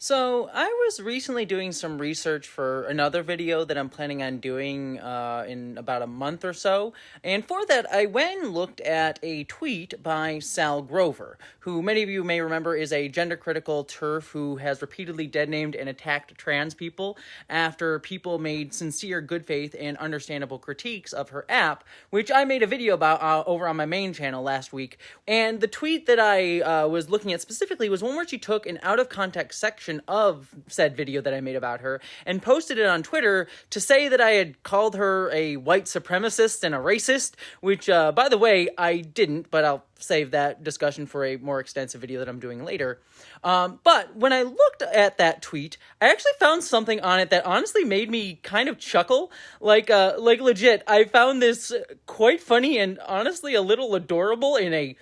So, I was recently doing some research for another video that I'm planning on doing in about a month or so. And for that, I went and looked at a tweet by Sal Grover, who many of you may remember is a gender critical TERF who has repeatedly deadnamed and attacked trans people after people made sincere, good faith, and understandable critiques of her app, which I made a video about over on my main channel last week. And the tweet that I was looking at specifically was one where she took an out of context section of said video that I made about her and posted it on Twitter to say that I had called her a white supremacist and a racist, which, by the way, I didn't, but I'll save that discussion for a more extensive video that I'm doing later. But when I looked at that tweet, I actually found something on it that honestly made me kind of chuckle. Like legit, I found this quite funny and honestly a little adorable in a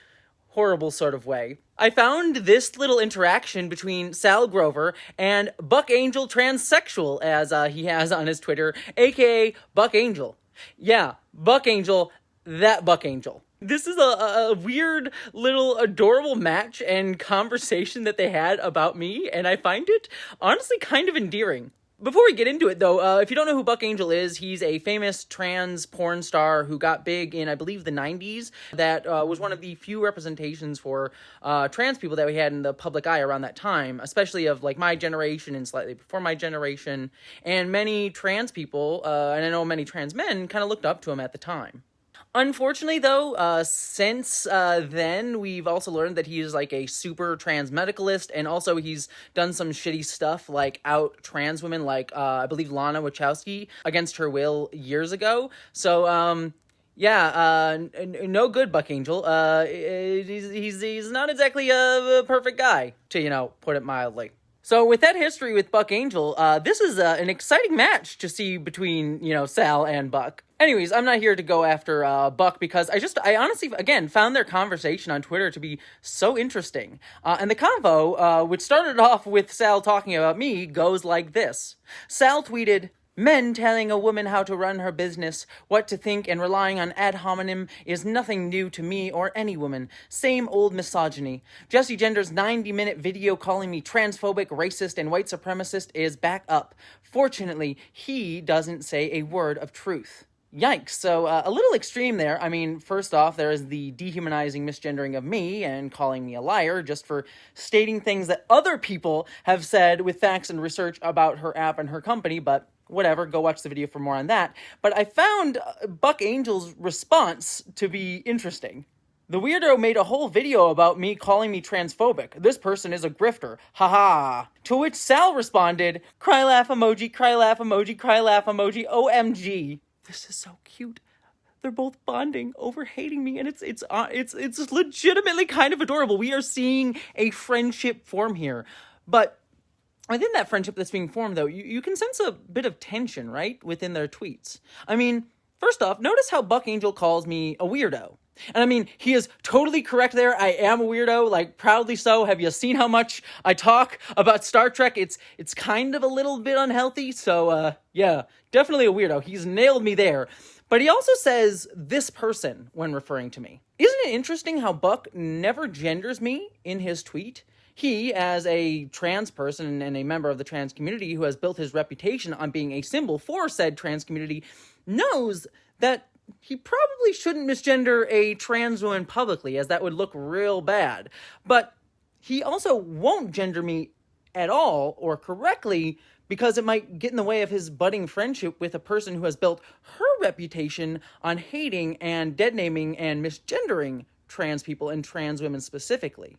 horrible sort of way. I found this little interaction between Sal Grover and Buck Angel Transsexual, as he has on his Twitter, aka Buck Angel. Yeah, Buck Angel, that Buck Angel. This is a weird little adorable match and conversation that they had about me, and I find it honestly kind of endearing. Before we get into it, though, if you don't know who Buck Angel is, he's a famous trans porn star who got big in, I believe, the 90s. That was one of the few representations for trans people that we had in the public eye around that time, especially of, like, my generation and slightly before my generation. And many trans people, and I know many trans men, kind of looked up to him at the time. Unfortunately, though, since then, we've also learned that he is like a super trans medicalist, and also he's done some shitty stuff like out trans women, like I believe Lana Wachowski against her will years ago. So, yeah, no good, Buck Angel. He's not exactly a perfect guy, to put it mildly. So with that history with Buck Angel, this is an exciting match to see between, Sal and Buck. Anyways, I'm not here to go after Buck because I honestly, again, found their conversation on Twitter to be so interesting. And the convo, which started off with Sal talking about me, goes like this. Sal tweeted, "Men telling a woman how to run her business, what to think, and relying on ad hominem is nothing new to me or any woman. Same old misogyny. Jessie Gender's 90-minute video calling me transphobic, racist, and white supremacist is back up. Fortunately, he doesn't say a word of truth." Yikes. So, a little extreme there. I mean, first off, there is the dehumanizing misgendering of me and calling me a liar just for stating things that other people have said with facts and research about her app and her company, but whatever, go watch the video for more on that. But I found Buck Angel's response to be interesting. The weirdo made a whole video about me calling me transphobic. This person is a grifter. Haha. To which Sal responded, cry laugh emoji, cry laugh emoji, cry laugh emoji, OMG. This is so cute. They're both bonding over hating me, and it's legitimately kind of adorable. We are seeing a friendship form here. But within that friendship that's being formed, though, you can sense a bit of tension, right, within their tweets. I mean, first off, notice how Buck Angel calls me a weirdo. And I mean, he is totally correct there. I am a weirdo, like, proudly so. Have you seen how much I talk about Star Trek? It's kind of a little bit unhealthy, so, yeah, definitely a weirdo. He's nailed me there. But he also says this person when referring to me. Isn't it interesting how Buck never genders me in his tweet? He, as a trans person and a member of the trans community who has built his reputation on being a symbol for said trans community, knows that he probably shouldn't misgender a trans woman publicly, as that would look real bad. But he also won't gender me at all or correctly because it might get in the way of his budding friendship with a person who has built her reputation on hating and deadnaming and misgendering trans people and trans women specifically.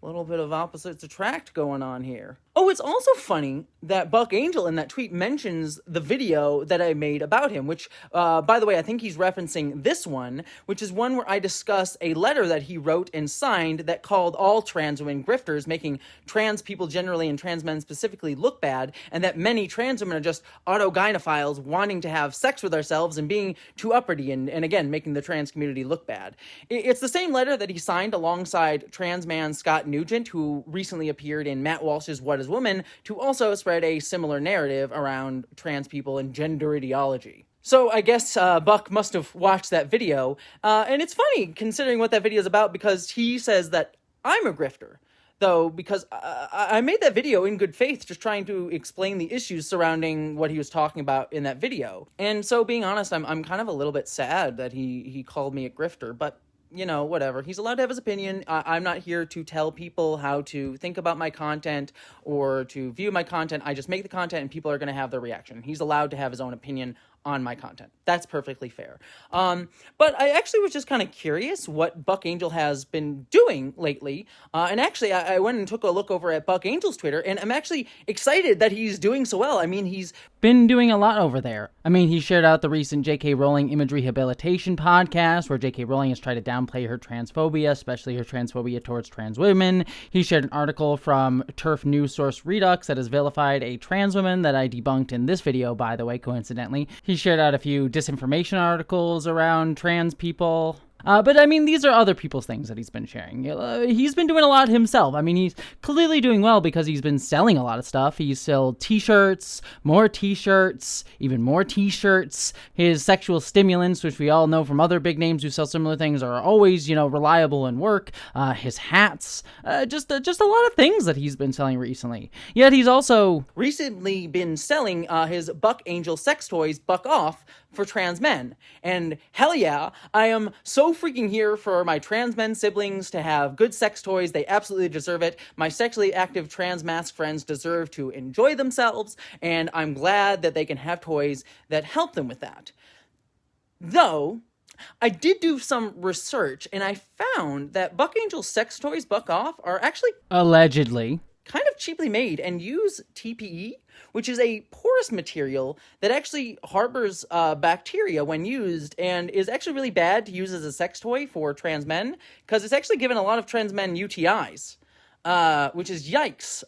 A little bit of opposites attract going on here. Oh, it's also funny that Buck Angel in that tweet mentions the video that I made about him, which, by the way, I think he's referencing this one, which is one where I discuss a letter that he wrote and signed that called all trans women grifters, making trans people generally and trans men specifically look bad, and that many trans women are just autogynephiles wanting to have sex with ourselves and being too uppity and again, making the trans community look bad. It's the same letter that he signed alongside trans man Scott Nugent, who recently appeared in Matt Walsh's What Is Woman, to also spread a similar narrative around trans people and gender ideology. So I guess Buck must have watched that video, and it's funny considering what that video is about because he says that I'm a grifter. though, because I made that video in good faith, just trying to explain the issues surrounding what he was talking about in that video. And so, being honest, I'm kind of a little bit sad that he called me a grifter, but you know, whatever. He's allowed to have his opinion. I'm not here to tell people how to think about my content or to view my content. I just make the content and people are going to have their reaction. He's allowed to have his own opinion on my content. That's perfectly fair. But I actually was just kind of curious what Buck Angel has been doing lately. And actually, I went and took a look over at Buck Angel's Twitter, and I'm actually excited that he's doing so well. I mean, he's been doing a lot over there. I mean, he shared out the recent J.K. Rowling Image Rehabilitation podcast, where J.K. Rowling has tried to downplay her transphobia, especially her transphobia towards trans women. He shared an article from TERF news source Redux that has vilified a trans woman that I debunked in this video, by the way, coincidentally. He shared out a few disinformation articles around trans people. But I mean, these are other people's things that he's been sharing. He's been doing a lot himself. I mean, he's clearly doing well because he's been selling a lot of stuff. He's sold t-shirts, more t-shirts, even more t-shirts. His sexual stimulants, which we all know from other big names who sell similar things, are always, you know, reliable and work. His hats, just a lot of things that he's been selling recently. Yet he's also recently been selling his Buck Angel sex toys, Buck Off, for trans men. And hell yeah, I am so freaking here for my trans men siblings to have good sex toys. They absolutely deserve it. My sexually active trans mask friends deserve to enjoy themselves, and I'm glad that they can have toys that help them with that. Though, I did do some research, and I found that Buck Angel's sex toys, Buck Off, are actually allegedly kind of cheaply made and use TPE, which is a porous material that actually harbors bacteria when used and is actually really bad to use as a sex toy for trans men because it's actually given a lot of trans men UTIs. Which is yikes.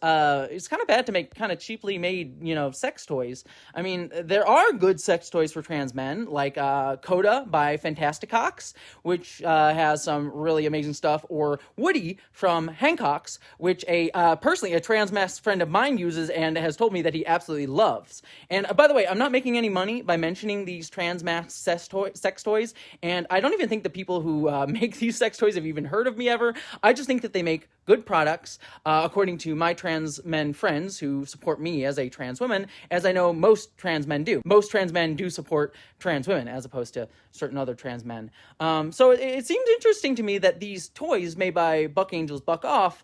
It's kind of bad to make kind of cheaply made, you know, sex toys. I mean, there are good sex toys for trans men, like Coda by Fantasticox, which has some really amazing stuff, or Woody from Hancock's, which personally a trans mask friend of mine uses and has told me that he absolutely loves. And by the way, I'm not making any money by mentioning these trans mask sex toys, and I don't even think the people who make these sex toys have even heard of me ever. I just think that they make good products, according to my trans men friends who support me as a trans woman, as I know most trans men do. Most trans men do support trans women, as opposed to certain other trans men. So it seemed interesting to me that these toys made by Buck Angel's Buck Off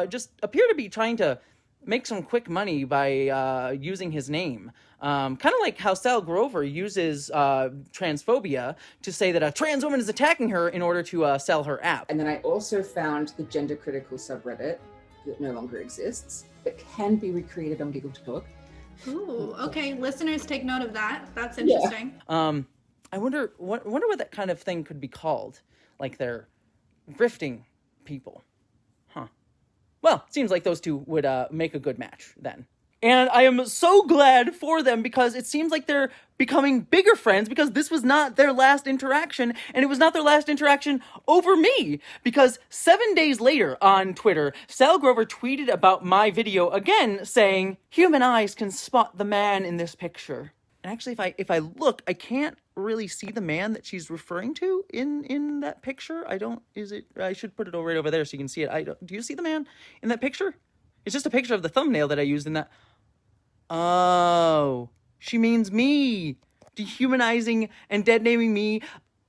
just appear to be trying to make some quick money by using his name. Kind of like how Sal Grover uses transphobia to say that a trans woman is attacking her in order to sell her app. And then I also found the gender critical subreddit that no longer exists. It can be recreated on Giggle Talk. Ooh, okay. Listeners, take note of that. That's interesting. Yeah. I wonder what that kind of thing could be called. Like they're grifting people. Huh. Well, seems like those two would make a good match then. And I am so glad for them because it seems like they're becoming bigger friends because this was not their last interaction, and it was not their last interaction over me. Because 7 days later on Twitter, Sal Grover tweeted about my video again saying, "Human eyes can spot the man in this picture." And actually, if I look, I can't really see the man that she's referring to in that picture. I should put it right over there so you can see it. Do you see the man in that picture? It's just a picture of the thumbnail that I used in that. Oh, she means me. Dehumanizing and dead-naming me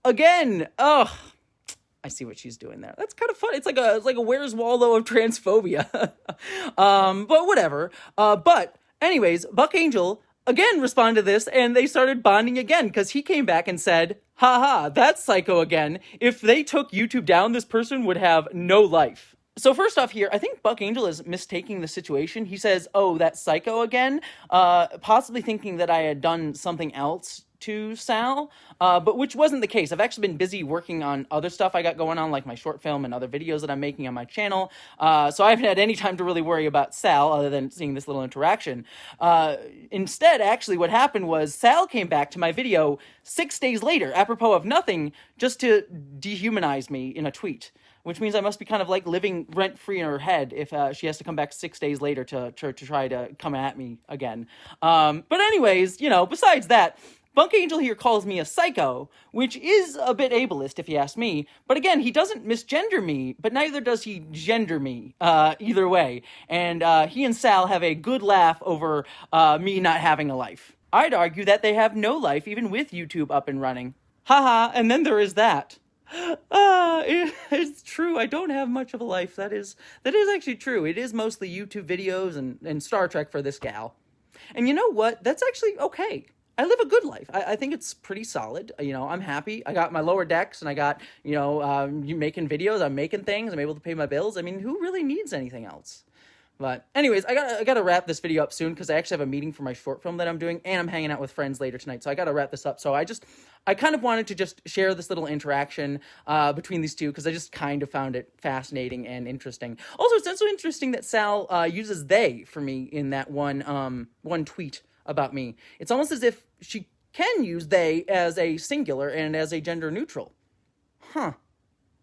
again. Ugh. I see what she's doing there. That's kind of fun. It's like a Where's Waldo of transphobia. But whatever. But anyways, Buck Angel again responded to this, and they started bonding again because he came back and said, "Haha, that's psycho again. If they took YouTube down, this person would have no life." So first off here, I think Buck Angel is mistaking the situation. He says, "Oh, that's psycho again," possibly thinking that I had done something else to Sal, but which wasn't the case. I've actually been busy working on other stuff I got going on, like my short film and other videos that I'm making on my channel, so I haven't had any time to really worry about Sal other than seeing this little interaction. Instead, actually, what happened was Sal came back to my video 6 days later, apropos of nothing, just to dehumanize me in a tweet. Which means I must be kind of like living rent-free in her head if she has to come back 6 days later to try to come at me again. But anyways, you know, besides that, Bunk Angel here calls me a psycho, which is a bit ableist if you ask me, but again, he doesn't misgender me, but neither does he gender me, either way, and he and Sal have a good laugh over me not having a life. I'd argue that they have no life even with YouTube up and running. Haha, and then there is that. It's true, I don't have much of a life, that is actually true. It is mostly YouTube videos and Star Trek for this gal. And you know what? That's actually okay. I live a good life. I think it's pretty solid. You know, I'm happy. I got my lower decks and I got, you making videos. I'm making things. I'm able to pay my bills. I mean, who really needs anything else? But anyways, I gotta wrap this video up soon because I actually have a meeting for my short film that I'm doing and I'm hanging out with friends later tonight. So I gotta wrap this up. So I kind of wanted to just share this little interaction between these two because I just kind of found it fascinating and interesting. Also, it's also interesting that Sal uses they for me in that one tweet about me. It's almost as if she can use they as a singular and as a gender neutral. Huh.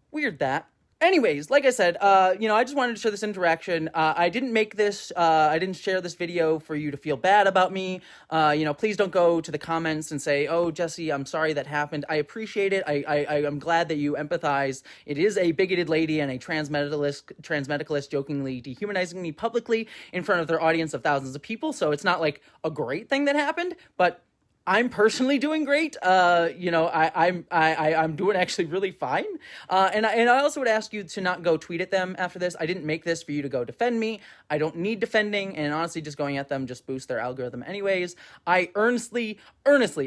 Weird that. Anyways, like I said, I just wanted to share this interaction. I didn't make this, I didn't share this video for you to feel bad about me. Please don't go to the comments and say, oh, Jessie, I'm sorry that happened. I appreciate it. I'm glad that you empathize. It is a bigoted lady and a transmedicalist jokingly dehumanizing me publicly in front of their audience of thousands of people. So it's not like a great thing that happened, but I'm personally doing great. I'm doing actually really fine. And I also would ask you to not go tweet at them after this. I didn't make this for you to go defend me. I don't need defending, and honestly, just going at them just boosts their algorithm anyways. I earnestly,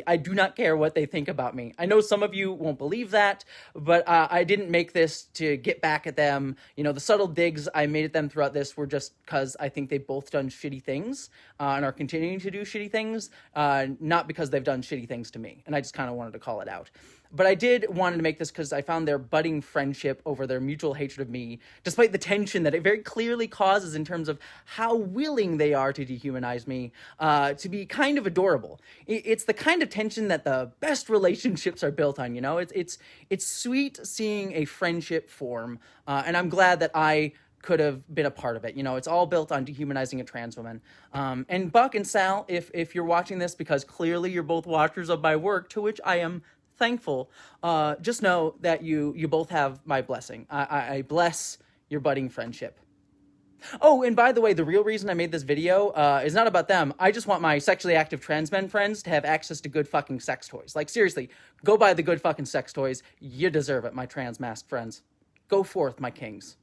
I do not care what they think about me. I know some of you won't believe that, but I didn't make this to get back at them. You know, the subtle digs I made at them throughout this were just because I think they've both done shitty things and are continuing to do shitty things, not because they've done shitty things to me, and I just kind of wanted to call it out. But I did wanted to make this because I found their budding friendship over their mutual hatred of me, despite the tension that it very clearly causes in terms of how willing they are to dehumanize me, to be kind of adorable. It's the kind of tension that the best relationships are built on, you know? It's sweet seeing a friendship form, and I'm glad that I could have been a part of it. You know, it's all built on dehumanizing a trans woman. And Buck and Sal, if you're watching this, because clearly you're both watchers of my work, to which I am thankful, just know that you both have my blessing. I bless your budding friendship. Oh, and by the way, the real reason I made this video is not about them. I just want my sexually active trans men friends to have access to good fucking sex toys. Like, seriously, go buy the good fucking sex toys. You deserve it, my trans mask friends. Go forth, my kings.